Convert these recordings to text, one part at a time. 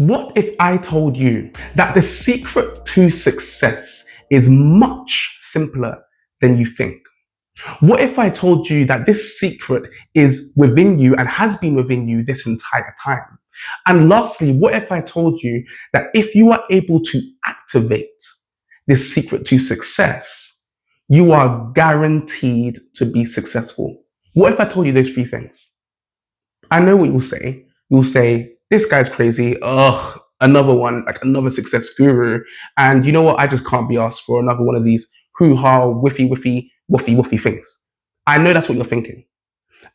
What if I told you that the secret to success is much simpler than you think? What if I told you that this secret is within you and has been within you this entire time? And lastly, what if I told you that if you are able to activate this secret to success, you are guaranteed to be successful? What if I told you those three things? I know what you'll say. You'll say, this guy's crazy. Ugh, another one, like another success guru. And you know what? I just can't be asked for another one of these hoo-ha, woofy things. I know that's what you're thinking.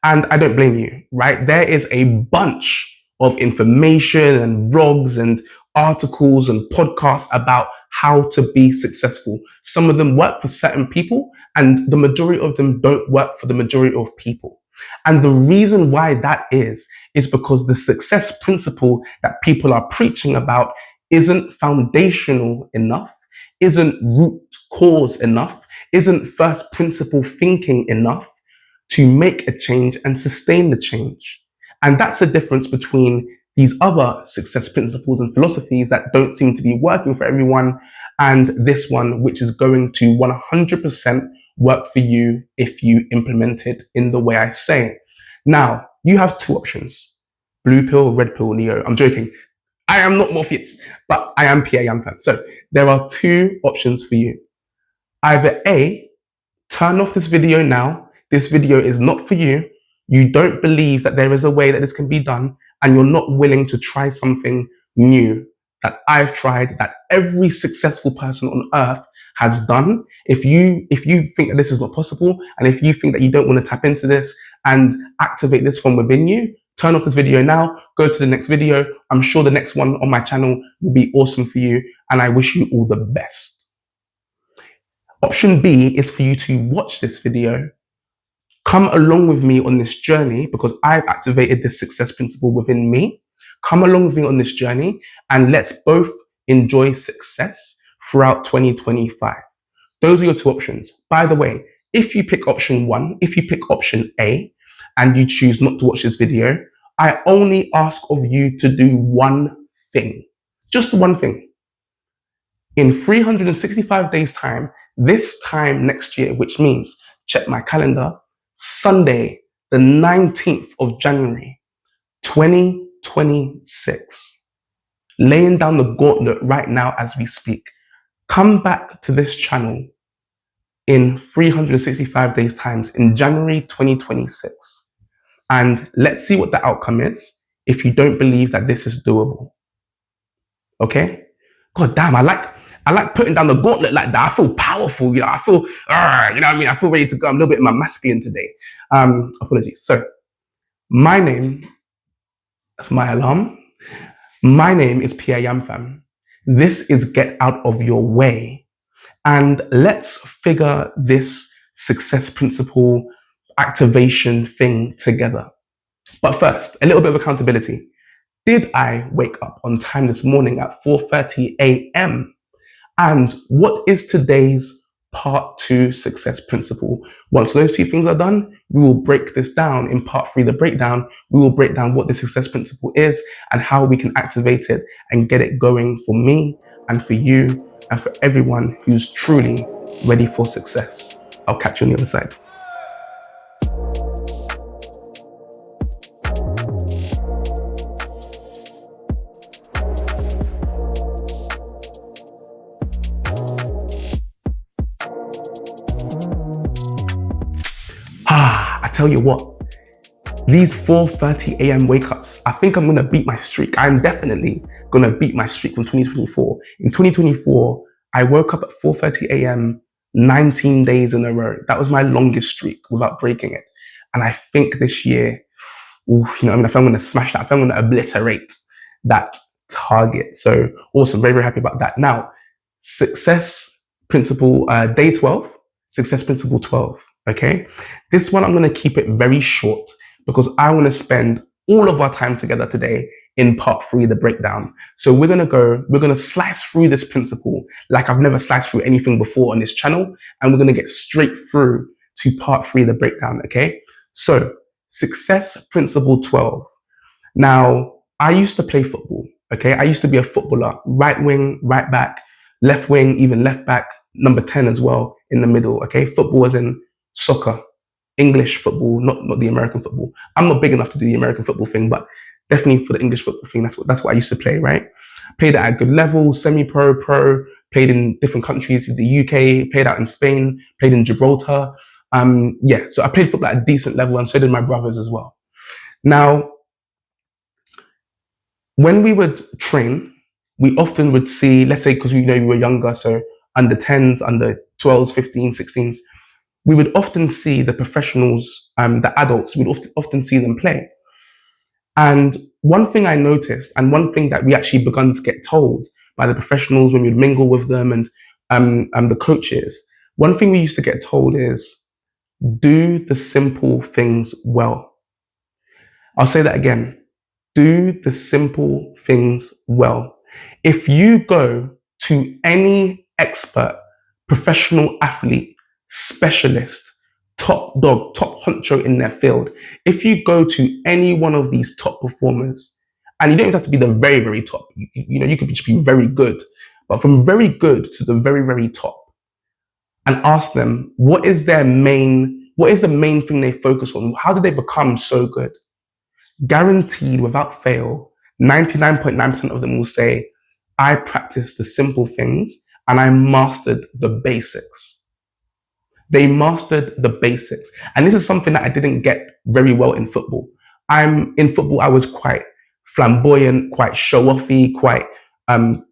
And I don't blame you, right? There is a bunch of information and vlogs and articles and podcasts about how to be successful. Some of them work for certain people, and the majority of them don't work for the majority of people. And the reason why that is because the success principle that people are preaching about isn't foundational enough, isn't root cause enough, isn't first principle thinking enough to make a change and sustain the change. And that's the difference between these other success principles and philosophies that don't seem to be working for everyone and this one, which is going to 100% work for you if you implement it in the way I say it. Now, you have two options: blue pill, red pill, Neo. I'm joking. I am not Morpheus, but I am PA Yamfam. So there are two options for you. Either A, turn off this video now. This video is not for you. You don't believe that there is a way that this can be done, and you're not willing to try something new that I've tried, that every successful person on earth has done. If you think that this is not possible, and if you think that you don't want to tap into this and activate this from within you, turn off this video now, go to the next video. I'm sure the next one on my channel will be awesome for you, and I wish you all the best. Option B is for you to watch this video, come along with me on this journey, because I've activated this success principle within me. Come along with me on this journey, and let's both enjoy success throughout 2025. Those are your two options. By the way, if you pick option one, if you pick option A, and you choose not to watch this video, I only ask of you to do one thing. Just one thing. In 365 days time, this time next year, which means, check my calendar, Sunday, the 19th of January, 2026. Laying down the gauntlet right now as we speak. Come back to this channel in 365 days times in January 2026. And let's see what the outcome is if you don't believe that this is doable. Okay? God damn, I like putting down the gauntlet like that. I feel powerful, you know. I feel, you know what I mean? I feel ready to go. I'm a little bit more masculine today. Apologies. So, my name, that's my alarm. My name is PA Yamfam. This is Get Out of Your Way. And let's figure this success principle activation thing together. But first, a little bit of accountability. Did I wake up on time this morning at 4:30 a.m.? And what is today's part 2 success principle? Once those two things are done, we will break this down in part 3, the breakdown. We will break down what the success principle is and how we can activate it and get it going for me and for you and for everyone who's truly ready for success. I'll catch you on the other side. I tell you what, these 4:30 a.m. wake-ups, I think I'm going to beat my streak. I'm definitely going to beat my streak from 2024. In 2024, I woke up at 4:30 a.m. 19 days in a row. That was my longest streak without breaking it. And I think this year, you know, I mean, I think I'm going to smash that. I think I'm going to obliterate that target. So awesome. Very, very happy about that. Now, success principle, day 12, success principle 12. Okay, this one I'm going to keep it very short because I want to spend all of our time together today in part 3, the breakdown. So we're going to slice through this principle like I've never sliced through anything before on this channel. And we're going to get straight through to part 3, the breakdown. Okay, so success principle 12. Now, I used to play football. Okay, I used to be a footballer, right wing, right back, left wing, even left back, number 10 as well in the middle. Okay, football as in soccer, English football, not the American football. I'm not big enough to do the American football thing, but definitely for the English football thing, that's what I used to play, right? Played at a good level, semi-pro, pro, played in different countries, the UK, played out in Spain, played in Gibraltar. Yeah, so I played football at a decent level, and so did my brothers as well. Now, when we would train, we often would see, let's say, because we were younger, so under 10s, under 12s, 15s, 16s, we would often see the professionals, the adults, we'd often see them play. And one thing I noticed, and one thing that we actually begun to get told by the professionals when we'd mingle with them and the coaches, one thing we used to get told is, do the simple things well. I'll say that again. Do the simple things well. If you go to any expert, professional athlete, specialist, top dog, top honcho in their field, if you go to any one of these top performers, and you don't even have to be the very, very top, you could just be very good, but from very good to the very, very top, and ask them, what is the main thing they focus on? How did they become so good? Guaranteed, without fail, 99.9% of them will say, I practiced the simple things and I mastered the basics. They mastered the basics. And this is something that I didn't get very well in football. In football, I was quite flamboyant, quite show-offy, quite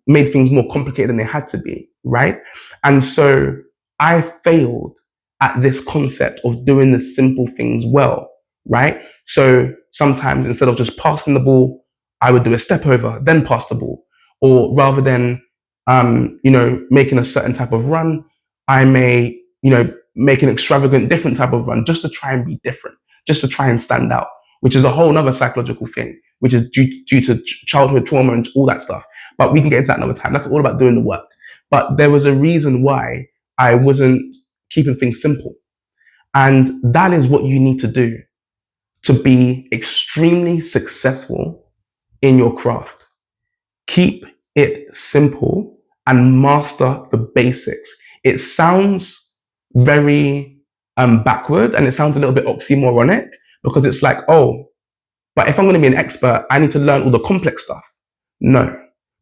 made things more complicated than they had to be, right? And so I failed at this concept of doing the simple things well, right? So sometimes instead of just passing the ball, I would do a step over, then pass the ball. Or rather than, making a certain type of run, I may, make an extravagant, different type of run just to try and be different, just to try and stand out, which is a whole other psychological thing, which is due to childhood trauma and all that stuff. But we can get into that another time. That's all about doing the work. But there was a reason why I wasn't keeping things simple. And that is what you need to do to be extremely successful in your craft. Keep it simple and master the basics. It sounds very backward, and it sounds a little bit oxymoronic, because it's like, oh, but if I'm going to be an expert, I need to learn all the complex stuff. No,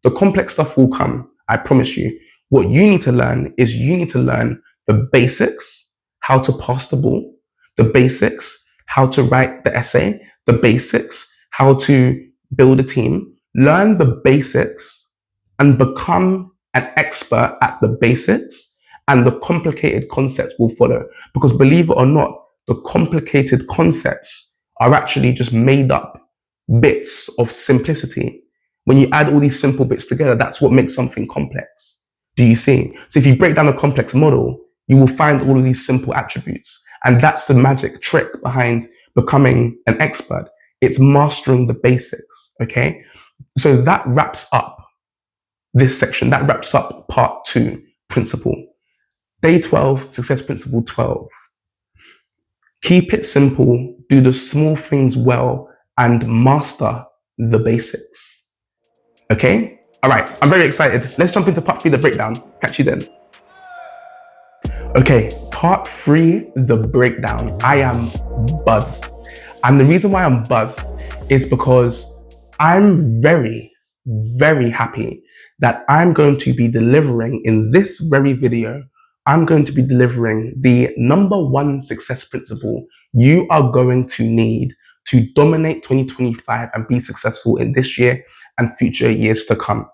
the complex stuff will come. I promise you. What you need to learn is you need to learn the basics, how to pass the ball, the basics, how to write the essay, the basics, how to build a team. Learn the basics and become an expert at the basics, and the complicated concepts will follow. Because believe it or not, the complicated concepts are actually just made up bits of simplicity. When you add all these simple bits together, that's what makes something complex. Do you see? So if you break down a complex model, you will find all of these simple attributes. And that's the magic trick behind becoming an expert. It's mastering the basics, okay? So that wraps up this section. That wraps up part 2, principle. Day 12, success principle 12. Keep it simple, do the small things well, and master the basics. Okay? All right, I'm very excited. Let's jump into part 3, the breakdown. Catch you then. Okay, part 3, the breakdown. I am buzzed. And the reason why I'm buzzed is because I'm very, very happy that I'm going to be delivering in this very video. I'm going to be delivering the number 1 success principle you are going to need to dominate 2025 and be successful in this year and future years to come.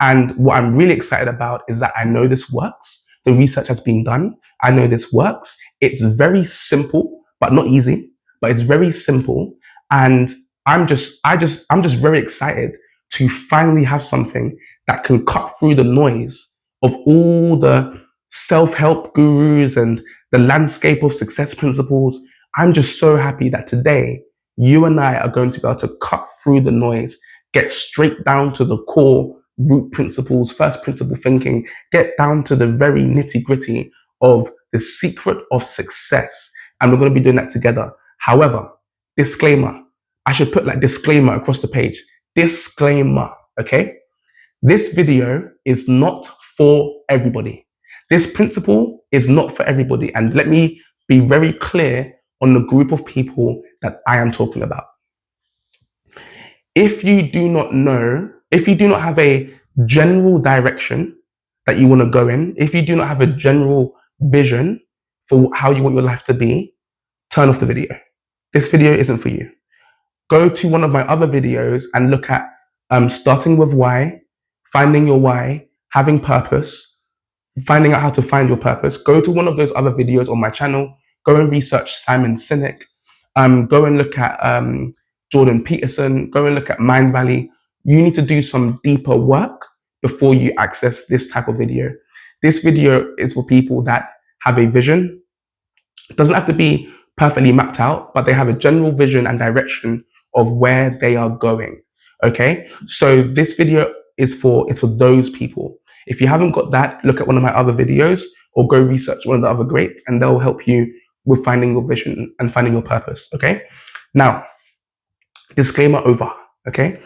And what I'm really excited about is that I know this works. The research has been done. I know this works. It's very simple, but not easy, but it's very simple. And I'm just very excited to finally have something that can cut through the noise of all the self-help gurus and the landscape of success principles. I'm just so happy that today you and I are going to be able to cut through the noise, get straight down to the core root principles, first principle thinking, get down to the very nitty gritty of the secret of success. And we're going to be doing that together. However, disclaimer, I should put like disclaimer across the page. Disclaimer. okay? This video is not for everybody. This principle is not for everybody. And let me be very clear on the group of people that I am talking about. If you do not know, if you do not have a general direction that you want to go in, if you do not have a general vision for how you want your life to be, turn off the video. This video isn't for you. Go to one of my other videos and look at starting with why, finding your why, having purpose, finding out how to find your purpose. Go to one of those other videos on my channel. Go and research Simon Sinek. Go and look at Jordan Peterson. Go and look at Mind Valley. You need to do some deeper work before you access this type of video. This video is for people that have a vision. It doesn't have to be perfectly mapped out, but they have a general vision and direction of where they are going. Okay, so this video is for those people. If you haven't got that, look at one of my other videos or go research one of the other greats, and they'll help you with finding your vision and finding your purpose. Okay, now disclaimer over. Okay,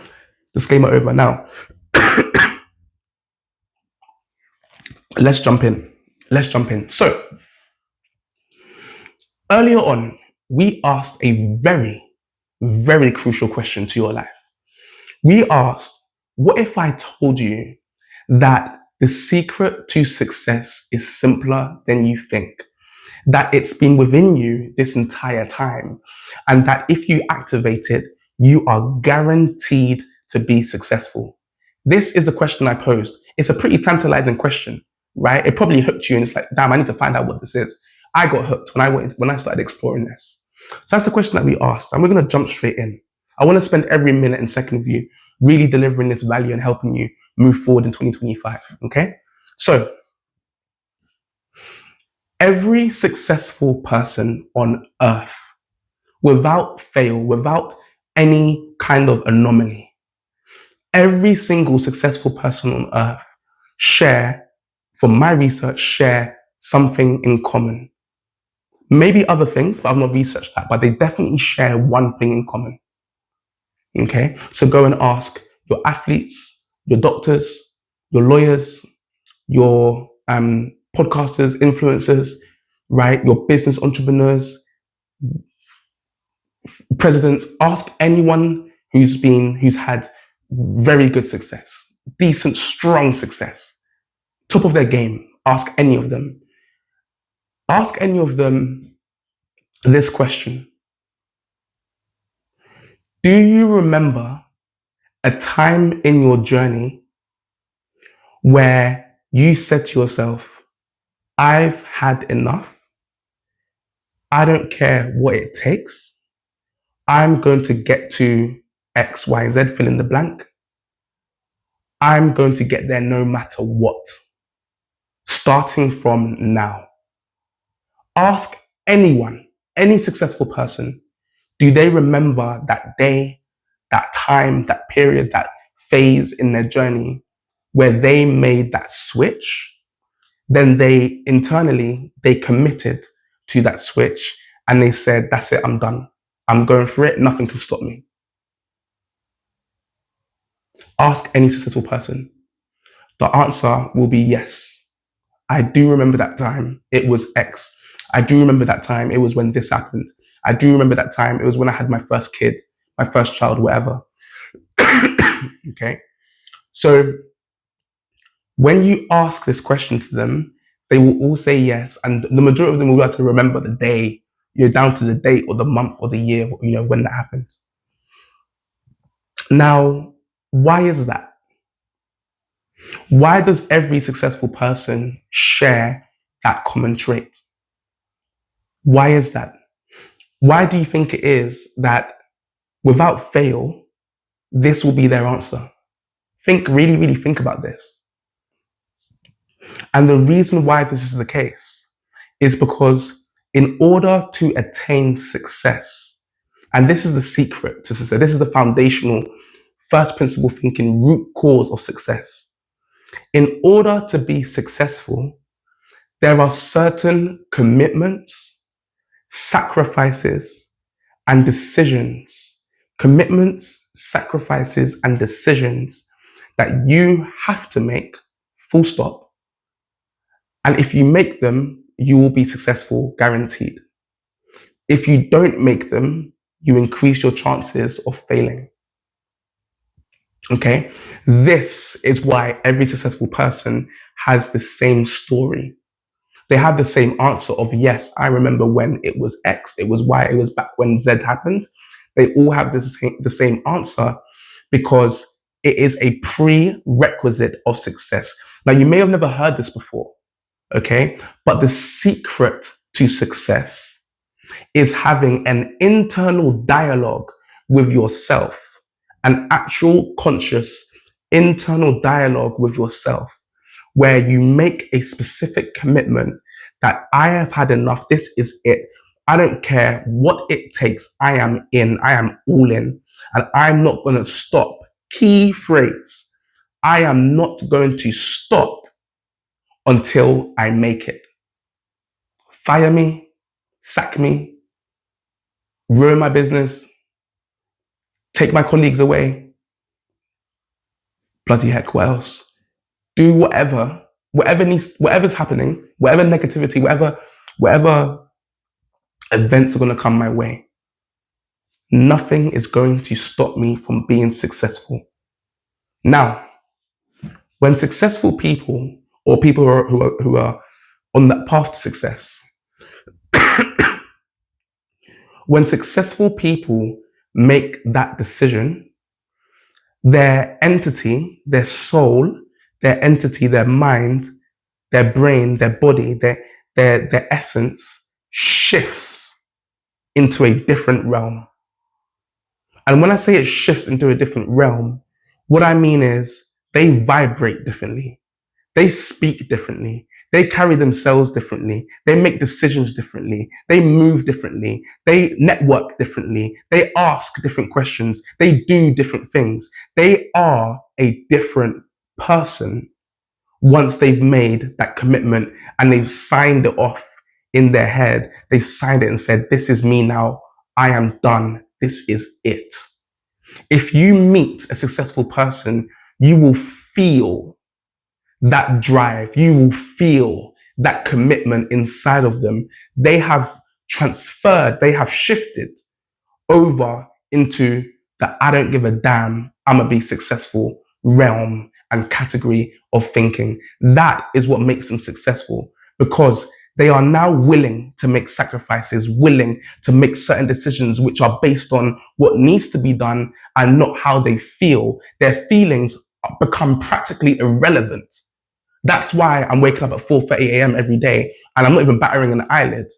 disclaimer over. Now let's jump in. So earlier on, we asked a very, very crucial question to your life. We asked, what if I told you that the secret to success is simpler than you think? That it's been within you this entire time, and that if you activate it, you are guaranteed to be successful. This is the question I posed. It's a pretty tantalizing question, right? It probably hooked you, and it's like, damn, I need to find out what this is. I got hooked when I started exploring this. So that's the question that we asked, and we're going to jump straight in. I want to spend every minute and second of you really delivering this value and helping you move forward in 2025. Okay? So, every successful person on earth, without fail, without any kind of anomaly, every single successful person on earth from my research, share something in common. Maybe other things, but I've not researched that, but they definitely share one thing in common. Okay, so go and ask your athletes, your doctors, your lawyers, your podcasters, influencers, right? Your business entrepreneurs, presidents. Ask anyone who's had very good success, decent, strong success, top of their game. Ask any of them. Ask any of them this question. Do you remember a time in your journey where you said to yourself, I've had enough. I don't care what it takes. I'm going to get to X, Y, Z, fill in the blank. I'm going to get there no matter what. Starting from now. Ask anyone, any successful person, do they remember that day, that time, that period, that phase in their journey where they made that switch? Then they internally, they committed to that switch and they said, that's it, I'm done. I'm going for it, nothing can stop me. Ask any successful person. The answer will be yes. I do remember that time, it was X. I do remember that time, it was when this happened. I do remember that time, it was when I had my first kid, my first child, whatever. Okay? So when you ask this question to them, they will all say yes, and the majority of them will be able to remember the day, down to the date or the month or the year, when that happened. Now, why is that? Why does every successful person share that common trait? Why is that? Why do you think it is that without fail, this will be their answer? Really, really think about this. And the reason why this is the case is because in order to attain success, and this is the secret to success, this is the foundational first principle thinking root cause of success. In order to be successful, there are certain commitments, sacrifices, and decisions. Commitments, sacrifices, and decisions that you have to make, full stop. And if you make them, you will be successful, guaranteed. If you don't make them, you increase your chances of failing. Okay? This is why every successful person has the same story. They have the same answer of, yes, I remember when it was X, it was Y, it was back when Z happened. They all have the same answer because it is a prerequisite of success. Now, you may have never heard this before, okay? But the secret to success is having an internal dialogue with yourself, an actual conscious internal dialogue with yourself, where you make a specific commitment that I have had enough. This is it. I don't care what it takes. I am in. I am all in. And I'm not going to stop. Key phrase. I am not going to stop until I make it. Fire me, sack me, ruin my business, take my colleagues away. Bloody heck, what else? Do whatever's happening, whatever negativity, whatever events are going to come my way. Nothing is going to stop me from being successful. Now, when successful people or people who are on that path to success, when successful people make that decision, their entity, their soul, their entity, their mind, their brain, their body, their essence shifts into a different realm. And when I say it shifts into a different realm, what I mean is they vibrate differently. They speak differently. They carry themselves differently. They make decisions differently. They move differently. They network differently. They ask different questions. They do different things. They are a different person once they've made that commitment and they've signed it off in their head. They've signed it and said, this is me now. I am done. This is it. If you meet a successful person, you will feel that drive. You will feel that commitment inside of them. They have transferred, they have shifted over into the I don't give a damn, I'm gonna be successful realm and category of thinking. That is what makes them successful, because they are now willing to make sacrifices, willing to make certain decisions which are based on what needs to be done and not how they feel. Their feelings become practically irrelevant. That's why I'm waking up at 4:30 a.m. every day and I'm not even battering an eyelid,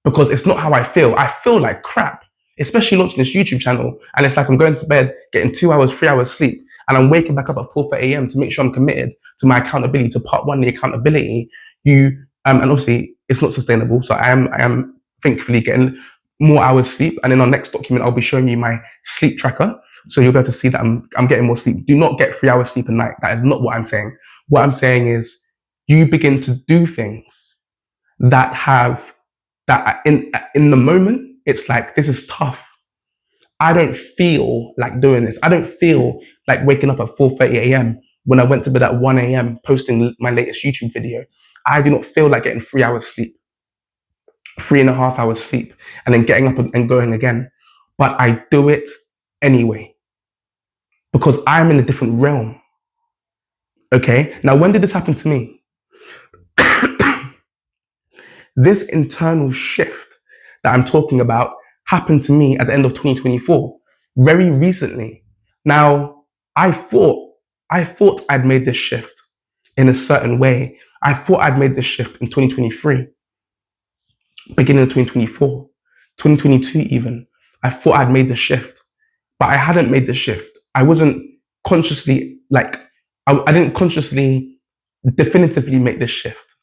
because it's not how I feel. I feel like crap, especially launching this YouTube channel. And it's like I'm going to bed, getting 2 hours, 3 hours sleep, and I'm waking back up at 4:30 a.m. to make sure I'm committed to my accountability, to part one, the accountability. And obviously it's not sustainable. So I am thankfully getting more hours sleep. And in our next document, I'll be showing you my sleep tracker. So you'll be able to see that I'm getting more sleep. Do not get 3 hours sleep a night. That is not what I'm saying. What I'm saying is you begin to do things that in the moment, it's like, this is tough. I don't feel like doing this. I don't feel like waking up at 4:30 a.m. when I went to bed at 1 a.m. posting my latest YouTube video. I do not feel like getting 3 hours sleep, 3.5 hours sleep, and then getting up and going again. But I do it anyway, because I'm in a different realm. Okay. Now, when did this happen to me? This internal shift that I'm talking about happened to me at the end of 2024, very recently. Now, I thought I'd made this shift in a certain way. I thought I'd made this shift in 2023, beginning of 2024, 2022 even. I thought I'd made the shift, but I hadn't made the shift. I wasn't consciously, I didn't consciously, definitively make this shift.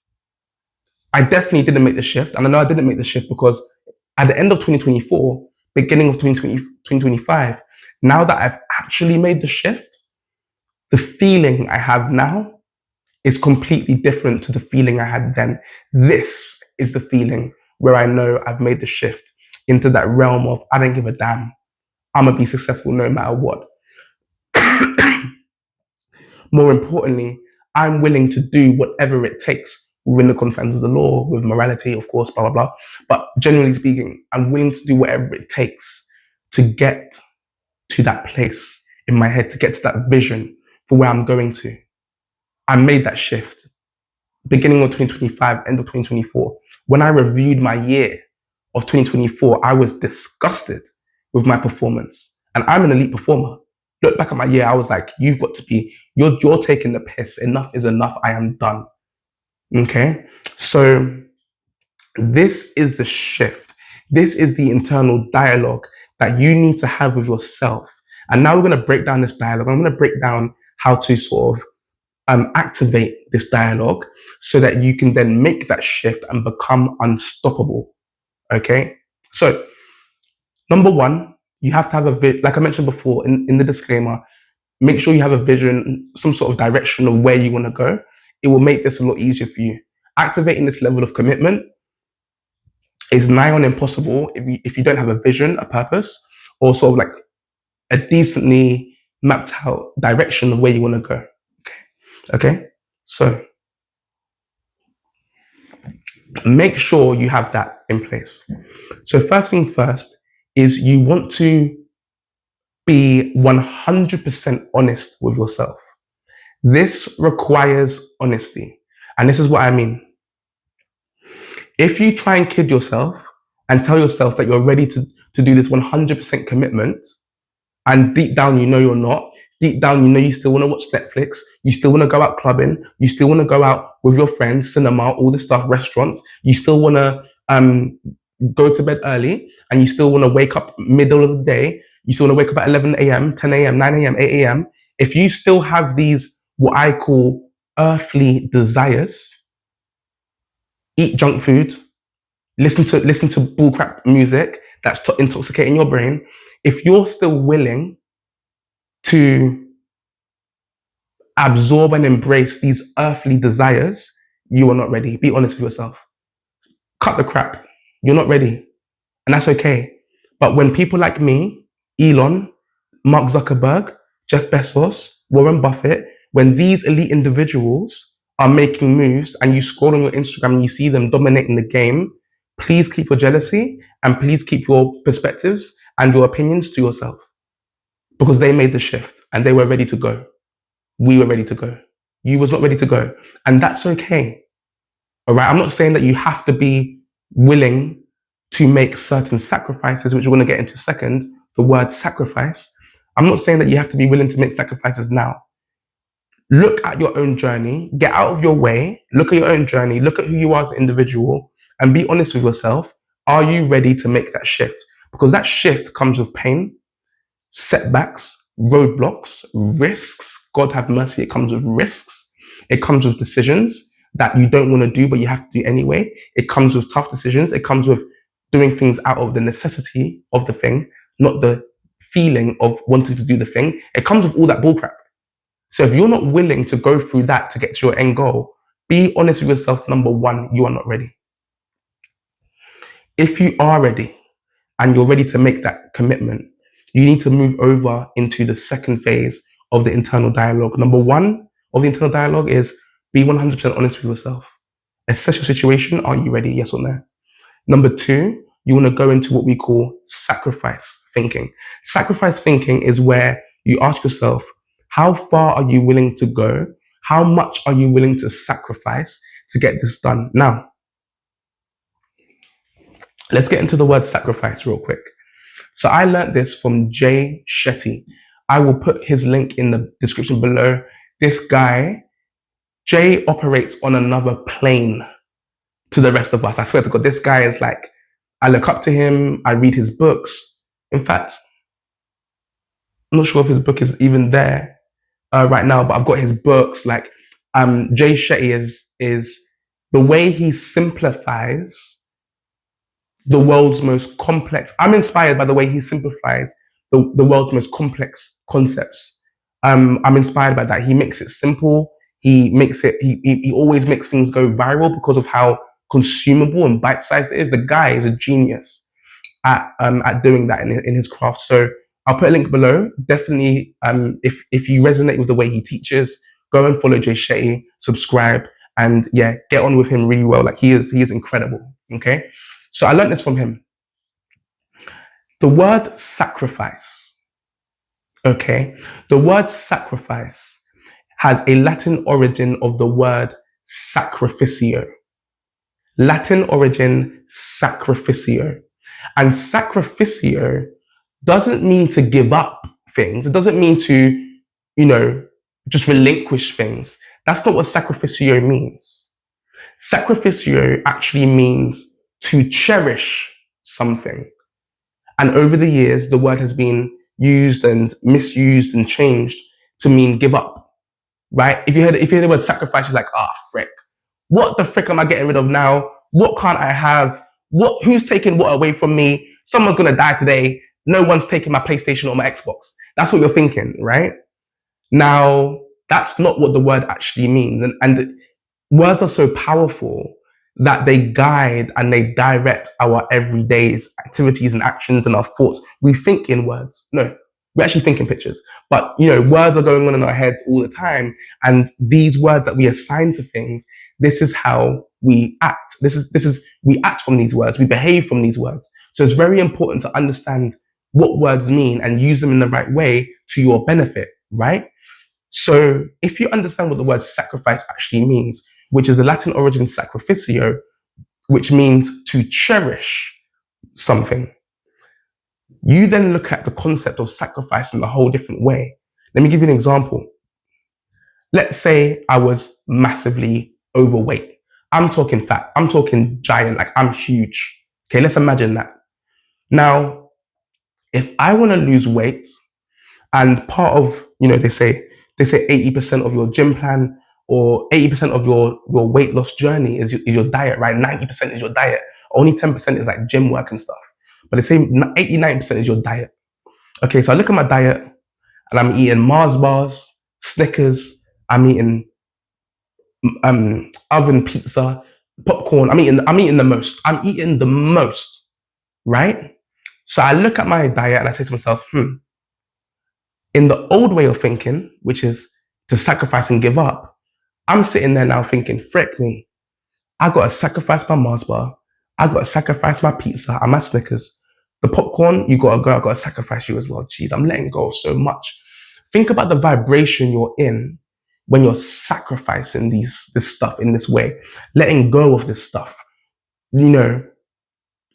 I definitely didn't make the shift. And I know I didn't make the shift because at the end of 2024, beginning of 2025, now that I've actually made the shift, the feeling I have now is completely different to the feeling I had then. This is the feeling where I know I've made the shift into that realm of I don't give a damn. I'm gonna be successful no matter what. More importantly, I'm willing to do whatever it takes within the confines of the law, with morality, of course, blah, blah, blah. But generally speaking, I'm willing to do whatever it takes to get to that place in my head, to get to that vision for where I'm going to. I made that shift beginning of 2025, end of 2024. When I reviewed my year of 2024, I was disgusted with my performance. And I'm an elite performer. Look back at my year, I was like, you've got to be, you're taking the piss. Enough is enough. I am done. Okay? So this is the shift. This is the internal dialogue that you need to have with yourself. And now we're going to break down this dialogue. I'm going to break down how to sort of activate this dialogue so that you can then make that shift and become unstoppable. Okay? So, number one, you have to have like I mentioned before in the disclaimer, make sure you have a vision, some sort of direction of where you want to go. It will make this a lot easier for you. Activating this level of commitment is nigh on impossible if you don't have a vision, a purpose, or sort of like a decently mapped out direction of where you want to go. Okay? So make sure you have that in place. So first things first is you want to be 100% honest with yourself. This requires honesty. And this is what I mean. If you try and kid yourself and tell yourself that you're ready to do this 100% commitment, and deep down you know you're not, deep down you know you still want to watch Netflix, you still want to go out clubbing, you still want to go out with your friends, cinema, all this stuff, restaurants, you still want to go to bed early, and you still want to wake up middle of the day, you still want to wake up at 11 a.m., 10 a.m., 9 a.m., 8 a.m. If you still have these, what I call earthly desires, eat junk food, listen to bullcrap music that's intoxicating your brain, if you're still willing to absorb and embrace these earthly desires, you are not ready. Be honest with yourself. Cut the crap. You're not ready. And that's okay. But when people like me, Elon, Mark Zuckerberg, Jeff Bezos, Warren Buffett, when these elite individuals are making moves and you scroll on your Instagram and you see them dominating the game, please keep your jealousy and please keep your perspectives and your opinions to yourself. Because they made the shift and they were ready to go. We were ready to go. You was not ready to go. And that's okay. All right. I'm not saying that you have to be willing to make certain sacrifices, which we're going to get into second, the word sacrifice. I'm not saying that you have to be willing to make sacrifices now. Look at your own journey, get out of your way, look at your own journey, look at who you are as an individual, and be honest with yourself. Are you ready to make that shift? Because that shift comes with pain, setbacks, roadblocks, risks. God have mercy, it comes with risks. It comes with decisions that you don't want to do, but you have to do anyway. It comes with tough decisions. It comes with doing things out of the necessity of the thing, not the feeling of wanting to do the thing. It comes with all that bullcrap. So if you're not willing to go through that to get to your end goal, be honest with yourself. Number one, you are not ready. If you are ready and you're ready to make that commitment, you need to move over into the second phase of the internal dialogue. Number one of the internal dialogue is be 100% honest with yourself. Assess your situation. Are you ready? Yes or no? Number two, you want to go into what we call sacrifice thinking. Sacrifice thinking is where you ask yourself, how far are you willing to go? How much are you willing to sacrifice to get this done? Now, let's get into the word sacrifice real quick. So I learned this from Jay Shetty. I will put his link in the description below. This guy, Jay, operates on another plane to the rest of us. I swear to God, this guy is like, I look up to him. I read his books. In fact, I'm not sure if his book is even there right now, but I've got his books. Like, Jay Shetty is the way he simplifies the world's most complex. I'm inspired by the way he simplifies the world's most complex concepts. I'm inspired by that. He makes it simple. He makes it. He always makes things go viral because of how consumable and bite-sized it is. The guy is a genius at doing that in his craft. So I'll put a link below. Definitely, if you resonate with the way he teaches, go and follow Jay Shetty, subscribe, and yeah, get on with him really well. Like he is incredible. Okay. So I learned this from him. The word sacrifice. Okay. The word sacrifice has a Latin origin of the word sacrificio. Latin origin sacrificio. And sacrificio doesn't mean to give up things. It doesn't mean to, just relinquish things. That's not what sacrificio means. Sacrificio actually means to cherish something. And over the years, the word has been used and misused and changed to mean give up, right? If you hear the word sacrifice, you're like, frick. What the frick am I getting rid of now? What can't I have? Who's taking what away from me? Someone's gonna die today. No one's taking my PlayStation or my Xbox. That's what you're thinking, right? Now, that's not what the word actually means. And words are so powerful that they guide and they direct our everyday's activities and actions and our thoughts. We think in words. No, we actually think in pictures. But, words are going on in our heads all the time. And these words that we assign to things, this is how we act. We act from these words. We behave from these words. So it's very important to understand what words mean and use them in the right way to your benefit, right? So if you understand what the word sacrifice actually means, which is the Latin origin sacrificio, which means to cherish something, you then look at the concept of sacrifice in a whole different way. Let me give you an example. Let's say I was massively overweight. I'm talking fat. I'm talking giant, like I'm huge. Okay, let's imagine that. Now, if I want to lose weight, and part of, they say 80% of your gym plan or 80% of your weight loss journey is your diet, right? 90% is your diet. Only 10% is like gym work and stuff. But they say 89% is your diet. Okay, so I look at my diet and I'm eating Mars bars, Snickers, I'm eating oven pizza, popcorn. I'm eating the most. I'm eating the most, right? So I look at my diet and I say to myself, in the old way of thinking, which is to sacrifice and give up, I'm sitting there now thinking, frick me, I got to sacrifice my Mars bar, I got to sacrifice my pizza and my Snickers. The popcorn, you got to go, I got to sacrifice you as well. Jeez, I'm letting go of so much. Think about the vibration you're in when you're sacrificing this stuff in this way, letting go of this stuff. Like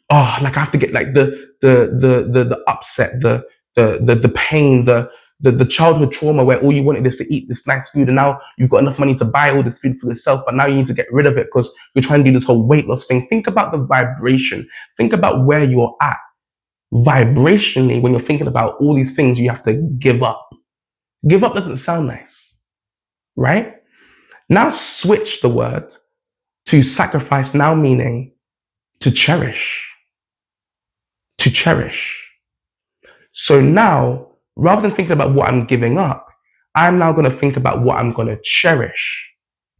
I have to get like the upset, the pain, the childhood trauma where all you wanted is to eat this nice food and now you've got enough money to buy all this food for yourself, but now you need to get rid of it because you're trying to do this whole weight loss thing. Think about the vibration. Think about where you're at vibrationally when you're thinking about all these things you have to give up. Give up doesn't sound nice, right? Now switch the word to sacrifice, now meaning to cherish. To cherish. So now, rather than thinking about what I'm giving up, I'm now going to think about what I'm going to cherish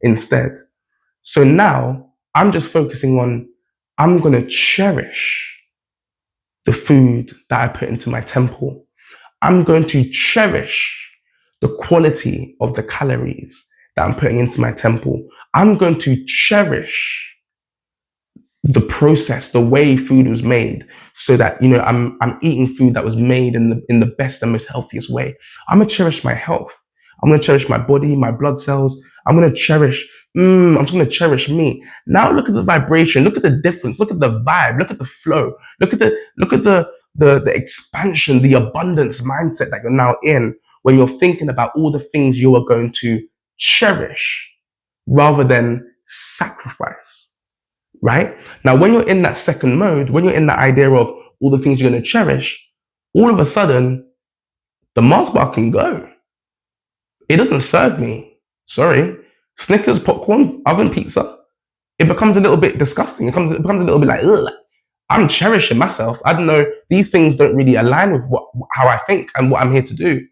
instead. So now I'm just focusing on, I'm going to cherish the food that I put into my temple. I'm going to cherish the quality of the calories that I'm putting into my temple. I'm going to cherish the process, the way food was made, so that I'm eating food that was made in the best and most healthiest way. I'm gonna cherish my health. I'm gonna cherish my body, my blood cells. I'm gonna cherish. I'm just gonna cherish me. Now look at the vibration. Look at the difference. Look at the vibe. Look at the flow. Look at the expansion, the abundance mindset that you're now in when you're thinking about all the things you are going to cherish rather than sacrifice. Right? Now, when you're in that second mode, when you're in that idea of all the things you're going to cherish, all of a sudden, the Mars bar can go. It doesn't serve me. Sorry. Snickers, popcorn, oven pizza. It becomes a little bit disgusting. It becomes a little bit like, ugh. I'm cherishing myself. I don't know. These things don't really align with how I think and what I'm here to do. Do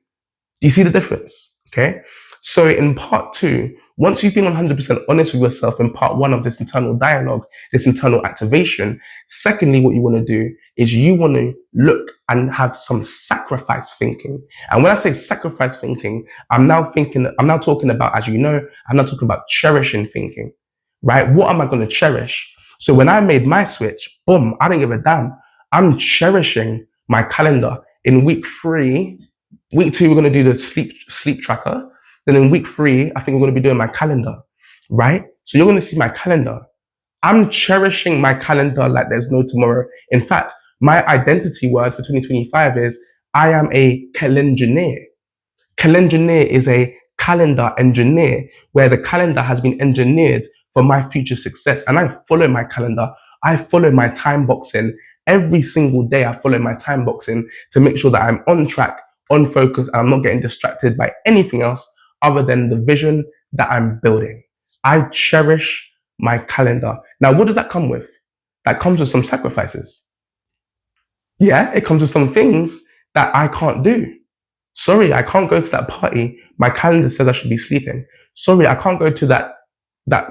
you see the difference? Okay. So in part two, once you've been 100% honest with yourself in part one of this internal dialogue, this internal activation, secondly, what you want to do is you want to look and have some sacrifice thinking. And when I say sacrifice thinking, I'm now talking about, as you know, I'm not talking about cherishing thinking, right? What am I going to cherish? So when I made my switch, boom, I didn't give a damn. I'm cherishing my calendar. In week 3, week 2, we're going to do the sleep tracker. Then in week 3, I think we're going to be doing my calendar, right? So you're going to see my calendar. I'm cherishing my calendar like there's no tomorrow. In fact, my identity word for 2025 is I am a calendaneer. Calendaneer is a calendar engineer, where the calendar has been engineered for my future success. And I follow my calendar. I follow my time boxing. Every single day, I follow my time boxing to make sure that I'm on track, on focus, and I'm not getting distracted by anything else other than the vision that I'm building. I cherish my calendar. Now, what does that come with? That comes with some sacrifices. Yeah, it comes with some things that I can't do. Sorry, I can't go to that party. My calendar says I should be sleeping. Sorry, I can't go to that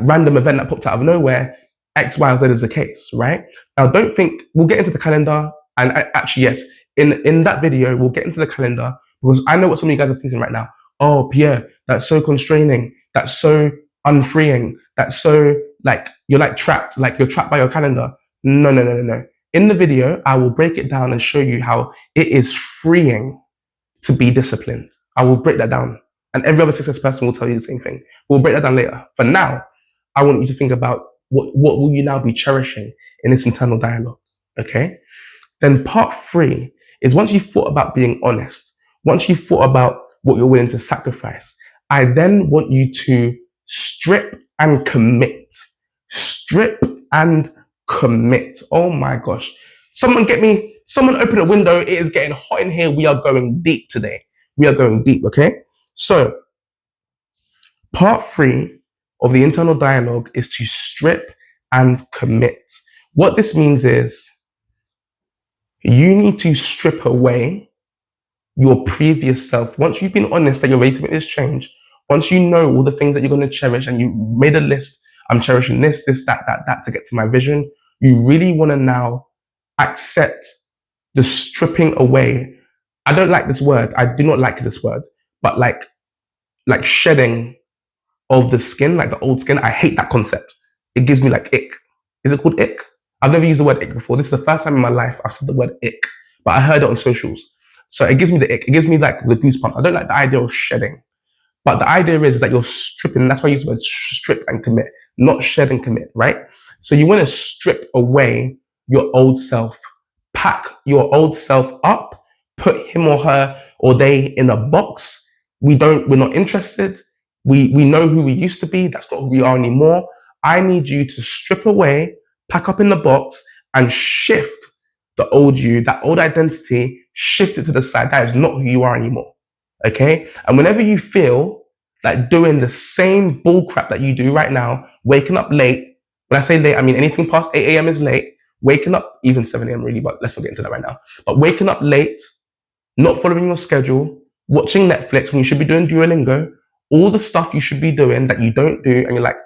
random event that popped out of nowhere. X, Y, or Z is the case, right? Now, don't think we'll get into the calendar. And actually, yes, in that video, we'll get into the calendar because I know what some of you guys are thinking right now. Oh, Pierre, that's so constraining. That's so unfreeing. That's so like you're like trapped. Like you're trapped by your calendar. No, no, no, no, no. In the video, I will break it down and show you how it is freeing to be disciplined. I will break that down. And every other success person will tell you the same thing. We'll break that down later. For now, I want you to think about what will you now be cherishing in this internal dialogue, okay? Then part 3 is once you've thought about being honest, once you've thought about what you're willing to sacrifice, I then want you to strip and commit. Strip and commit. Oh my gosh. Someone open a window. It is getting hot in here. We are going deep today. We are going deep, okay? So, part 3 of the internal dialogue is to strip and commit. What this means is you need to strip away your previous self. Once you've been honest that you're ready to make this change, once you know all the things that you're going to cherish and you made a list, I'm cherishing this, that to get to my vision, you really want to now accept the stripping away. I don't like this word. I do not like this word, but like shedding of the skin, like the old skin. I hate that concept. It gives me like ick. Is it called ick? I've never used the word ick before. This is the first time in my life I've said the word ick, but I heard it on socials. So it gives me the ick. It gives me like the goosebumps. I don't like the idea of shedding. But the idea is that you're stripping. That's why I use the word strip and commit, not shed and commit, right? So you want to strip away your old self, pack your old self up, put him or her or they in a box. We're not interested. We know who we used to be. That's not who we are anymore. I need you to strip away, pack up in the box, and shift the old you, that old identity, shift it to the side. That is not who you are anymore. Okay? And whenever you feel like doing the same bullcrap that you do right now, waking up late, when I say late, I mean anything past 8 a.m. is late, waking up, even 7 a.m. really, but let's not get into that right now. But waking up late, not following your schedule, watching Netflix when you should be doing Duolingo, all the stuff you should be doing that you don't do, and you're like,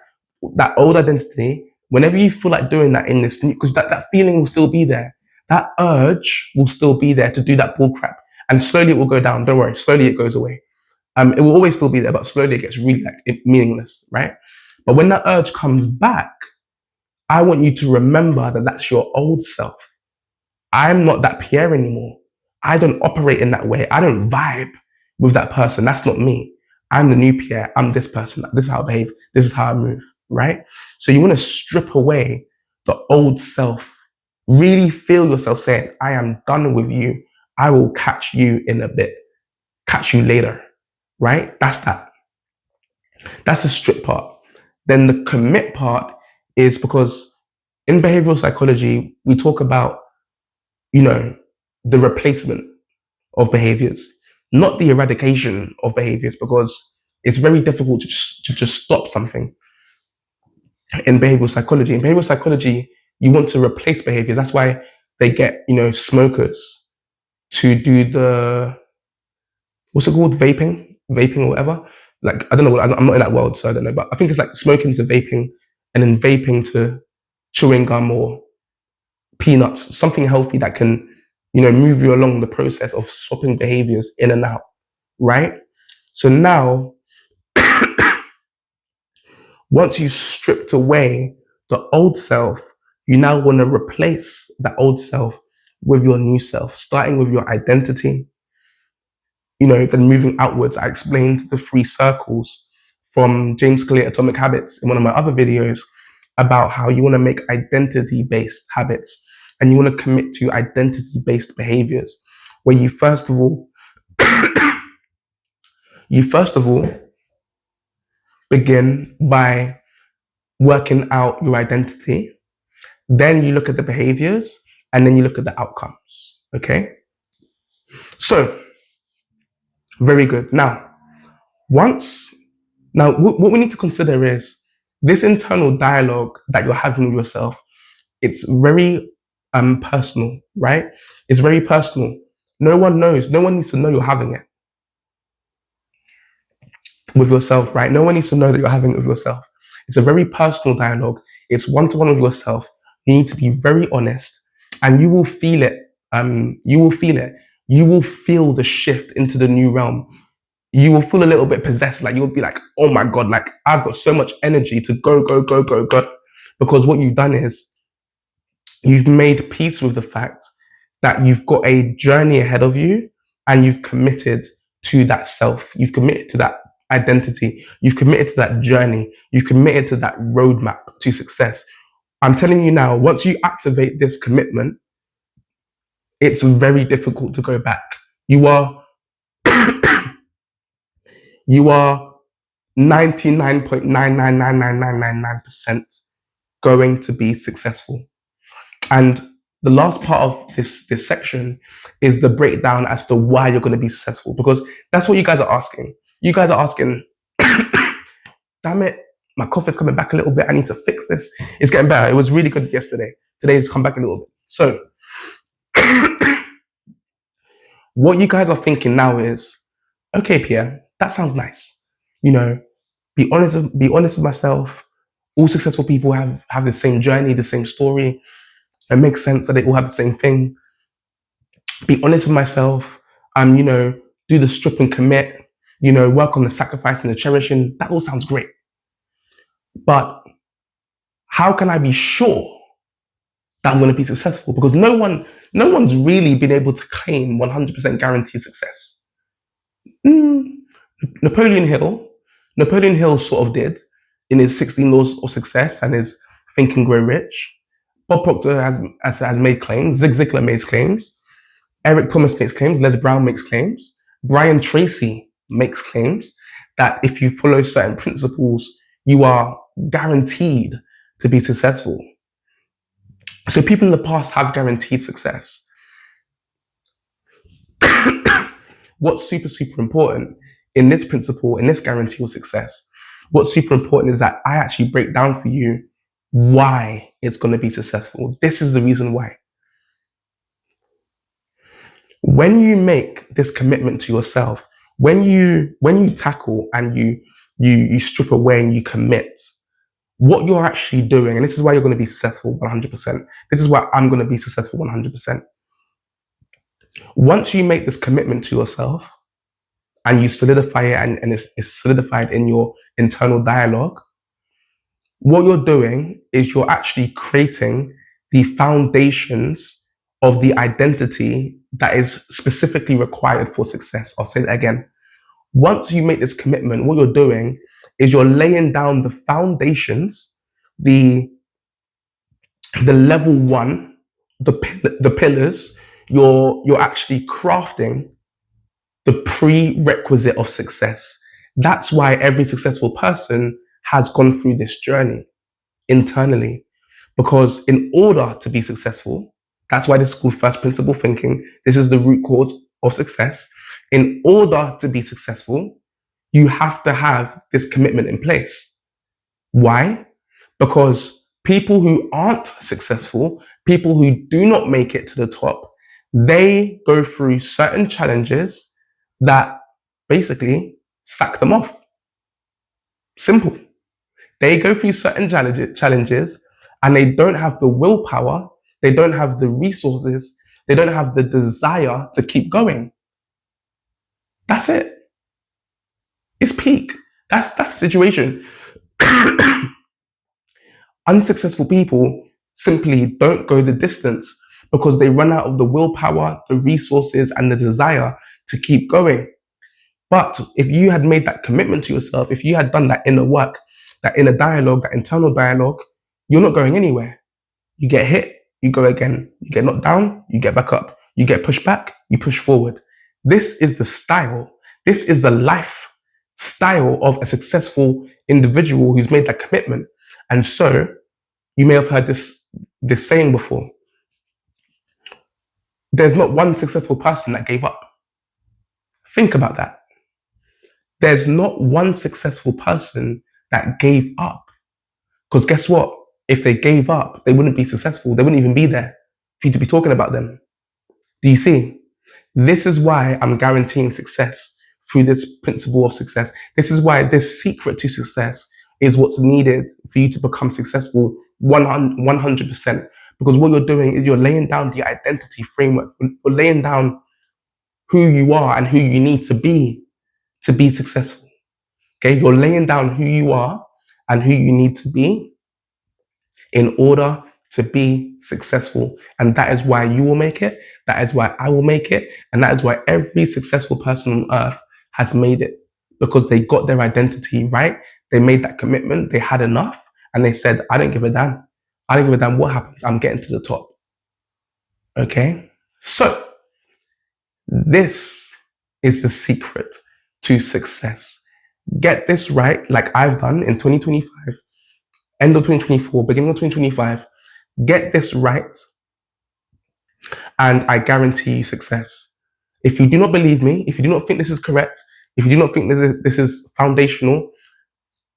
that old identity, whenever you feel like doing that in this new, because that feeling will still be there. That urge will still be there to do that bullcrap. And slowly it will go down. Don't worry. Slowly it goes away. It will always still be there, but slowly it gets really like meaningless, right? But when that urge comes back, I want you to remember that that's your old self. I'm not that Pierre anymore. I don't operate in that way. I don't vibe with that person. That's not me. I'm the new Pierre. I'm this person. This is how I behave. This is how I move, right? So you want to strip away the old self. Really feel yourself saying, I am done with you. I will catch you in a bit. Catch you later, right? That's that. That's the strip part. Then the commit part is because in behavioral psychology, we talk about, the replacement of behaviors, not the eradication of behaviors, because it's very difficult to just stop something. In behavioral psychology, you want to replace behaviors. That's why they get, smokers to do the, what's it called? Vaping or whatever. Like, I don't know, I'm not in that world, so I don't know, but I think it's like smoking to vaping, and then vaping to chewing gum or peanuts, something healthy that can, move you along the process of swapping behaviors in and out, right? So now, once you stripped away the old self, you now want to replace that old self with your new self, starting with your identity, then moving outwards. I explained the 3 circles from James Clear Atomic Habits in one of my other videos about how you want to make identity-based habits and you want to commit to identity-based behaviors, where you first of all begin by working out your identity, then you look at the behaviors, and then you look at the outcomes. Okay? So, very good. Now, what we need to consider is this internal dialogue that you're having with yourself. It's very personal, right? It's very personal. No one knows. No one needs to know you're having it with yourself, right? No one needs to know that you're having it with yourself. It's a very personal dialogue. It's one-to-one with yourself. You need to be very honest, and you will feel it. You will feel it. You will feel the shift into the new realm. You will feel a little bit possessed. Like, you'll be like, oh my God, like I've got so much energy to go, go, go, go, go. Because what you've done is you've made peace with the fact that you've got a journey ahead of you, and you've committed to that self. You've committed to that identity. You've committed to that journey. You've committed to that roadmap to success. I'm telling you now, once you activate this commitment, it's very difficult to go back. You are 99.9999999% going to be successful. And the last part of this section is the breakdown as to why you're going to be successful, because that's what you guys are asking. You guys are asking, damn it, my cough is coming back a little bit. I need to fix this. It's getting better. It was really good yesterday. Today it's come back a little bit. So what you guys are thinking now is, okay, Pierre, that sounds nice. Be honest with myself. All successful people have the same journey, the same story. It makes sense that they all have the same thing. Be honest with myself. Do the strip and commit. Work on the sacrifice and the cherishing. That all sounds great. But how can I be sure that I'm going to be successful? Because no one's really been able to claim 100% guaranteed success. Napoleon Hill sort of did in his 16 Laws of Success and his Think and Grow Rich. Bob Proctor has made claims. Zig Ziglar makes claims. Eric Thomas makes claims. Les Brown makes claims. Brian Tracy makes claims that if you follow certain principles, you are guaranteed to be successful. So people in the past have guaranteed success. What's super, super important in this principle, in this guarantee of success, what's super important is that I actually break down for you why it's going to be successful. This is the reason why. When you make this commitment to yourself, when you tackle and you strip away and you commit, what you're actually doing, and this is why you're going to be successful 100%. This is why I'm going to be successful 100%. Once you make this commitment to yourself and you solidify it and it's solidified in your internal dialogue, what you're doing is you're actually creating the foundations of the identity that is specifically required for success. I'll say that again. Once you make this commitment, what you're doing is you're laying down the foundations, the level one, the pillars. You're actually crafting the prerequisite of success. That's why every successful person has gone through this journey internally, because in order to be successful, that's why this is called first principle thinking. This is the root cause of success. In order to be successful, you have to have this commitment in place. Why? Because people who aren't successful, people who do not make it to the top, they go through certain challenges that basically sack them off. Simple. They go through certain challenges and they don't have the willpower, they don't have the resources, they don't have the desire to keep going. That's it. It's peak. That's the situation. Unsuccessful people simply don't go the distance because they run out of the willpower, the resources, and the desire to keep going. But if you had made that commitment to yourself, if you had done that inner work, that inner dialogue, that internal dialogue, you're not going anywhere. You get hit, you go again. You get knocked down, you get back up. You get pushed back, you push forward. This is the style. This is the life style of a successful individual who's made that commitment. And so you may have heard this saying before. There's not one successful person that gave up. Think about that. There's not one successful person that gave up. Because guess what? If they gave up, they wouldn't be successful. They wouldn't even be there for you to be talking about them. Do you see? This is why I'm guaranteeing success through this principle of success. This is why this secret to success is what's needed for you to become successful 100%. Because what you're doing is you're laying down the identity framework. You're laying down who you are and who you need to be successful. Okay, you're laying down who you are and who you need to be in order to be successful. And that is why you will make it. That is why I will make it. And that is why every successful person on earth has made it, because they got their identity right. They made that commitment. They had enough. And they said, I don't give a damn. I don't give a damn what happens. I'm getting to the top. Okay. So this is the secret to success. Get this right, like I've done in 2025, end of 2024, beginning of 2025. Get this right, and I guarantee you success. If you do not believe me, if you do not think this is correct, if you do not think this is foundational,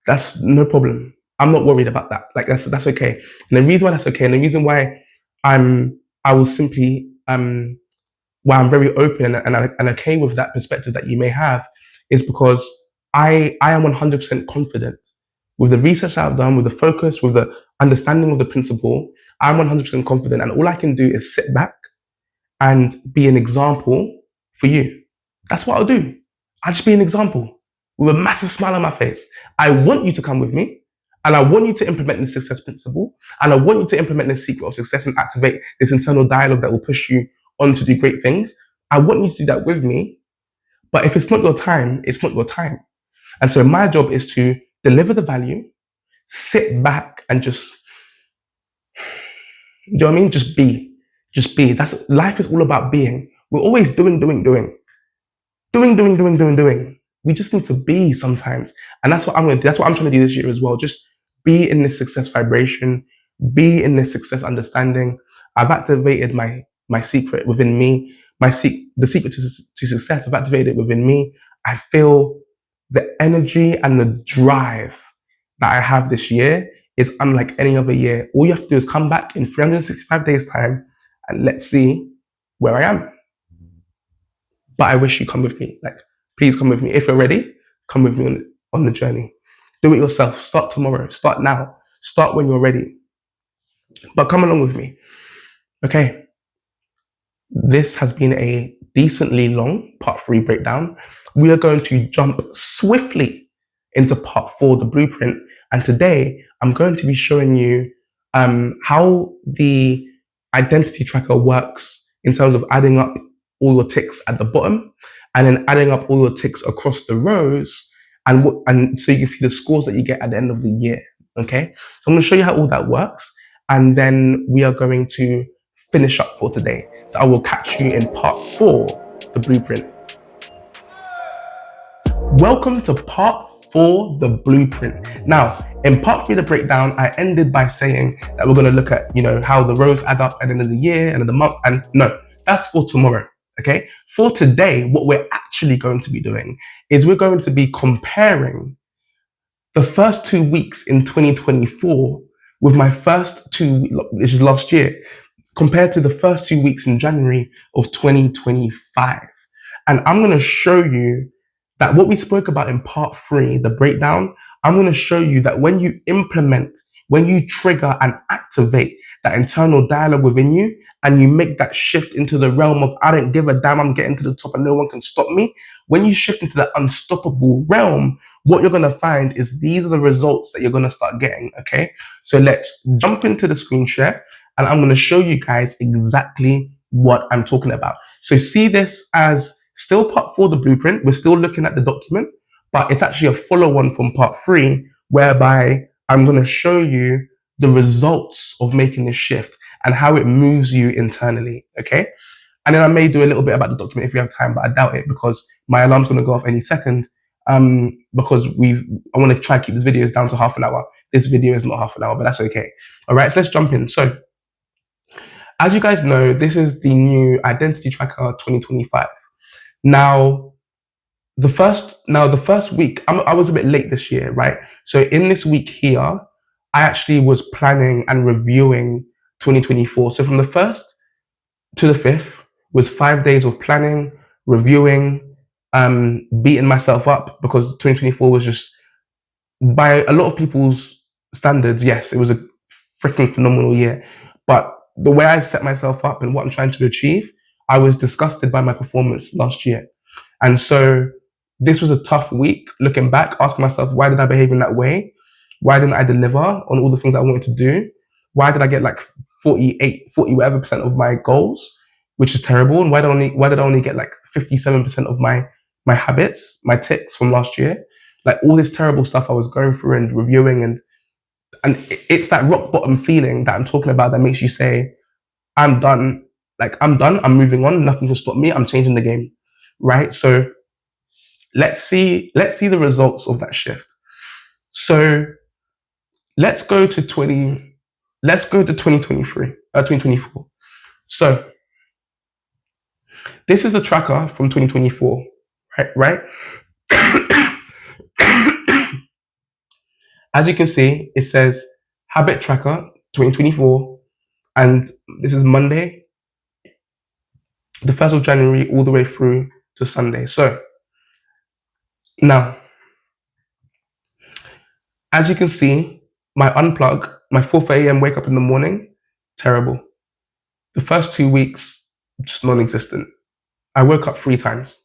that's no problem. I'm not worried about that. Like that's okay. And the reason why that's okay, and the reason why I will simply why I'm very open and okay with that perspective that you may have, is because I am 100% confident with the research I've done, with the focus, with the understanding of the principle. I'm 100% confident, and all I can do is sit back and be an example for you. That's what I'll do. I'll just be an example with a massive smile on my face. I want you to come with me, and I want you to implement the success principle, and I want you to implement the secret of success and activate this internal dialogue that will push you on to do great things. I want you to do that with me. But if it's not your time, it's not your time. And so my job is to deliver the value, sit back and just, you know what I mean? Just be. That's life is all about being. We're always doing. We just need to be sometimes. And that's what I'm going to do. That's what I'm trying to do this year as well. Just be in this success vibration, be in this success understanding. I've activated my secret within me, the secret to success. I've activated it within me. I feel the energy and the drive that I have this year is unlike any other year. All you have to do is come back in 365 days time and let's see where I am. But I wish you come with me. Like, please come with me. If you're ready, come with me on the journey. Do it yourself. Start tomorrow. Start now. Start when you're ready. But come along with me. Okay. This has been a decently long part 3 breakdown. We are going to jump swiftly into part 4, the blueprint. And today I'm going to be showing you how the identity tracker works in terms of adding up all your ticks at the bottom and then adding up all your ticks across the rows, and so you can see the scores that you get at the end of the year. Okay, so I'm going to show you how all that works, and then we are going to finish up for today. So I will catch you in part 4, the blueprint. Welcome to part 4, the blueprint. Now, in part 3, the breakdown, I ended by saying that we're going to look at, how the rows add up at the end of the year and of the month. And no, that's for tomorrow. Okay. For today, what we're actually going to be doing is we're going to be comparing the first 2 weeks in 2024 with my first 2, which is last year, compared to the first 2 weeks in January of 2025. And I'm going to show you that what we spoke about in part 3, the breakdown, I'm going to show you that when you implement, when you trigger and activate that internal dialogue within you, and you make that shift into the realm of, I don't give a damn, I'm getting to the top and no one can stop me. When you shift into that unstoppable realm, what you're going to find is these are the results that you're going to start getting. Okay. So let's jump into the screen share, and I'm going to show you guys exactly what I'm talking about. So see this as still part 4, the blueprint. We're still looking at the document, but it's actually a follow-on from part 3, whereby I'm going to show you the results of making this shift and how it moves you internally. Okay. And then I may do a little bit about the document if we have time, but I doubt it because my alarm's going to go off any second. Because I want to try to keep this videos down to half an hour. This video is not half an hour, but that's okay. All right. So let's jump in. So as you guys know, this is the new Identity Tracker 2025. Now, the first week, I was a bit late this year, right? So in this week here, I actually was planning and reviewing 2024. So from the 1st to the 5th was 5 days of planning, reviewing, beating myself up because 2024 was just, by a lot of people's standards, yes, it was a freaking phenomenal year. But the way I set myself up and what I'm trying to achieve, I was disgusted by my performance last year. And so this was a tough week looking back, asking myself, why did I behave in that way? Why didn't I deliver on all the things I wanted to do? Why did I get like 40 whatever percent of my goals, which is terrible? And why did I only get like 57% of my habits, my ticks from last year? Like all this terrible stuff I was going through and reviewing, and it's that rock bottom feeling that I'm talking about that makes you say, I'm done. Like I'm done. I'm moving on. Nothing can stop me. I'm changing the game. Right? So let's see the results of that shift. So let's go to 2024. So this is the tracker from 2024, right? As you can see, it says Habit Tracker 2024, and this is Monday, the 1st of January, all the way through to Sunday. So now, as you can see, my unplug, my 4:30 a.m. wake up in the morning, terrible. The first 2 weeks, just non-existent. I woke up 3 times.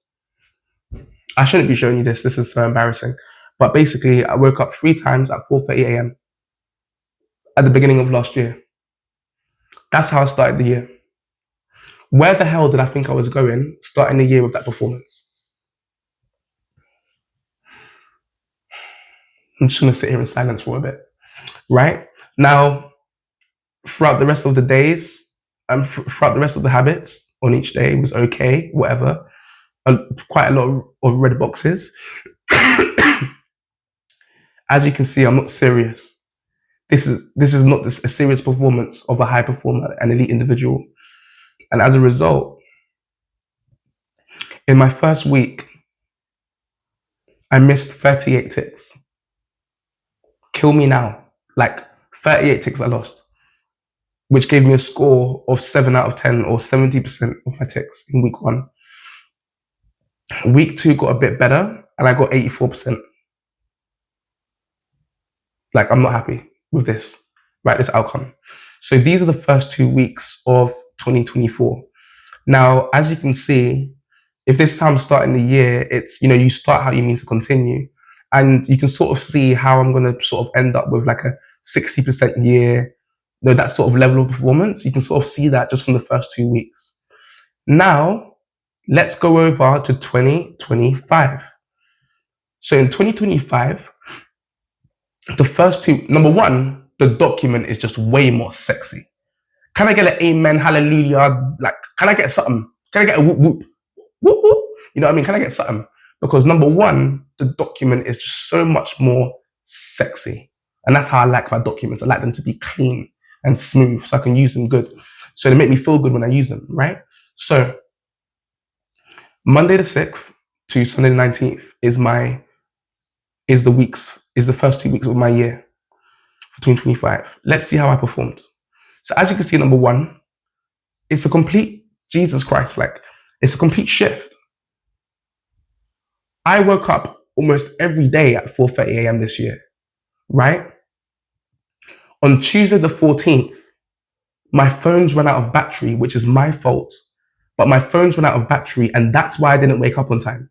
I shouldn't be showing you this. This is so embarrassing. But basically, I woke up 3 times at 4:30 a.m. at the beginning of last year. That's how I started the year. Where the hell did I think I was going starting the year with that performance? I'm just going to sit here in silence for a bit, right? Now, throughout the rest of the days, and throughout the rest of the habits on each day was okay, whatever. Quite a lot of red boxes. As you can see, I'm not serious. This is not a serious performance of a high performer, an elite individual. And as a result, in my first week, I missed 38 ticks. Kill me now. Like 38 ticks I lost, which gave me a score of 7 out of 10 or 70% of my ticks in week 1. Week 2 got a bit better and I got 84%. Like, I'm not happy with this, right? This outcome. So these are the first 2 weeks of 2024. Now, as you can see, if this time starting the year, it's, you start how you mean to continue. And you can sort of see how I'm going to sort of end up with like a 60% year, that sort of level of performance. You can sort of see that just from the first 2 weeks. Now, let's go over to 2025. So in 2025, the first 2, number 1, the document is just way more sexy. Can I get an amen, hallelujah? Like, can I get something? Can I get a whoop, whoop, whoop, whoop? You know what I mean? Can I get something? Because number 1, the document is just so much more sexy. And that's how I like my documents. I like them to be clean and smooth so I can use them good. So they make me feel good when I use them, right? So Monday the 6th to Sunday the 19th is the first 2 weeks of my year for 2025. Let's see how I performed. So as you can see, number 1, it's a complete, Jesus Christ, like it's a complete shift. I woke up almost every day at 4:30 a.m. this year, right? On Tuesday the 14th, my phone's run out of battery, which is my fault. But my phone's run out of battery, and that's why I didn't wake up on time.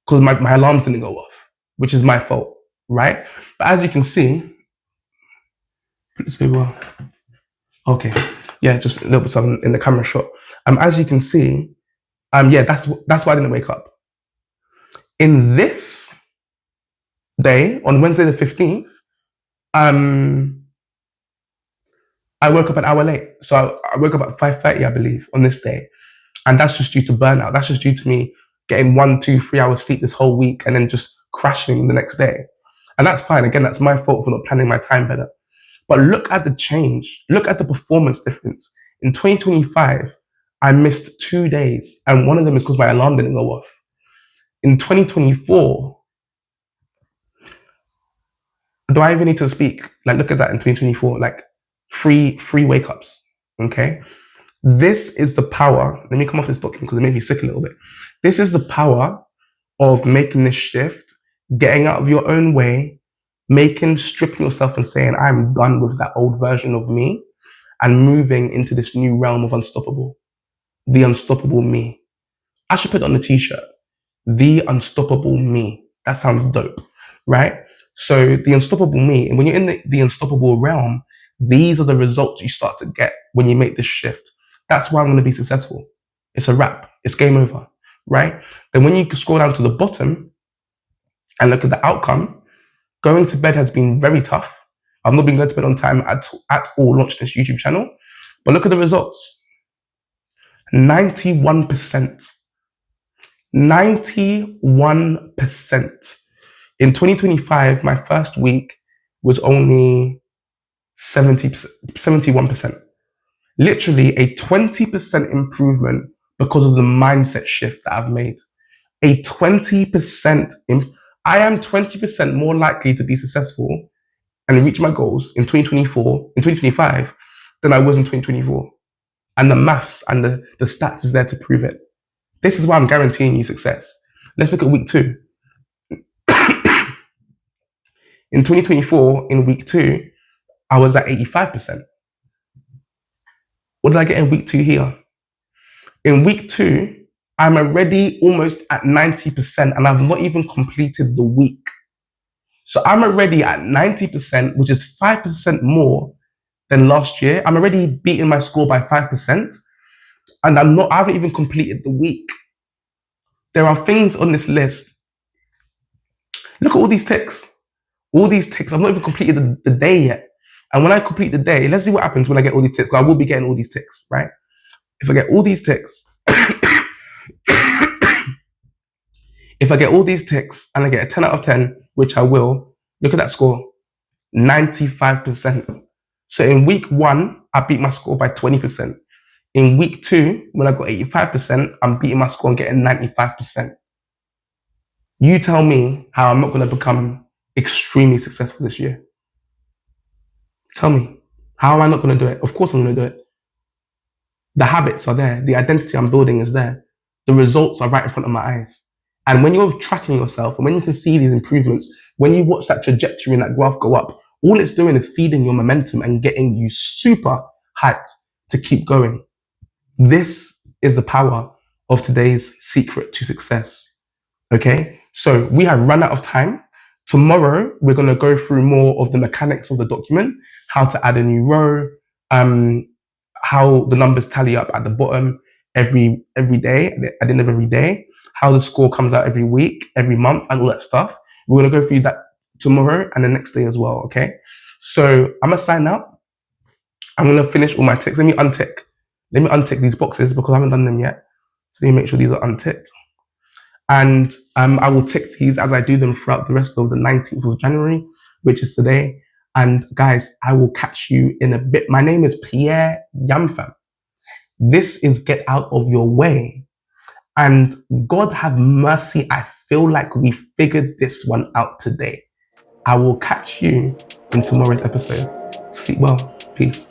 Because my alarms didn't go off, which is my fault, right? But as you can see, let's go well. Okay, yeah, just a little bit something in the camera shot. As you can see, yeah, that's why I didn't wake up. In this day, on Wednesday the 15th, I woke up an hour late. So I woke up at 5:30, I believe, on this day. And that's just due to burnout. That's just due to me getting 1, 2, 3 hours sleep this whole week and then just crashing the next day. And that's fine. Again, that's my fault for not planning my time better. But look at the change. Look at the performance difference. In 2025, I missed 2 days, and one of them is because my alarm didn't go off. In 2024, do I even need to speak? Like, look at that in 2024, like free wake ups. Okay. This is the power. Let me come off this document because it made me sick a little bit. This is the power of making this shift, getting out of your own way, stripping yourself and saying, I'm done with that old version of me and moving into this new realm of unstoppable. The unstoppable me. I should put it on the t-shirt. The unstoppable me. That sounds dope, right? So the unstoppable me, and when you're in the unstoppable realm, these are the results you start to get when you make this shift. That's why I'm going to be successful. It's a wrap. It's game over, right? Then when you scroll down to the bottom and look at the outcome, going to bed has been very tough. I've not been going to bed on time at all, launched this YouTube channel. But look at the results. 91%. 91%. In 2025, my first week was only 71%. Literally a 20% improvement because of the mindset shift that I've made. A 20%. I am 20% more likely to be successful and reach my goals in 2025 than I was in 2024. And the maths and the stats is there to prove it. This is why I'm guaranteeing you success. Let's look at week 2. In 2024, in week 2, I was at 85%. What did I get in week 2 here? In week 2, I'm already almost at 90% and I've not even completed the week. So I'm already at 90%, which is 5% more than last year. I'm already beating my score by 5%. And I haven't even completed the week. There are things on this list. Look at all these ticks. All these ticks. I've not even completed the day yet. And when I complete the day, let's see what happens when I get all these ticks. Because I will be getting all these ticks, right? If I get all these ticks, if I get all these ticks and I get a 10 out of 10, which I will, look at that score, 95%. So in week 1, I beat my score by 20%. In week 2, when I got 85%, I'm beating my score and getting 95%. You tell me how I'm not going to become extremely successful this year. Tell me, how am I not going to do it? Of course I'm going to do it. The habits are there. The identity I'm building is there. The results are right in front of my eyes. And when you're tracking yourself and when you can see these improvements, when you watch that trajectory and that graph go up, all it's doing is feeding your momentum and getting you super hyped to keep going. This is the power of today's secret to success. Okay, so we have run out of time. Tomorrow, we're going to go through more of the mechanics of the document, how to add a new row, how the numbers tally up at the bottom every day, at the end of every day, how the score comes out every week, every month, and all that stuff. We're going to go through that tomorrow and the next day as well, okay? So I'm going to sign out. I'm going to finish all my ticks. Let me untick these boxes because I haven't done them yet. So let me make sure these are unticked. And I will tick these as I do them throughout the rest of the 19th of January, which is today. And guys, I will catch you in a bit. My name is Pierre Yamfam. This is Get Out of Your Way. And God have mercy, I feel like we figured this one out today. I will catch you in tomorrow's episode. Sleep well. Peace.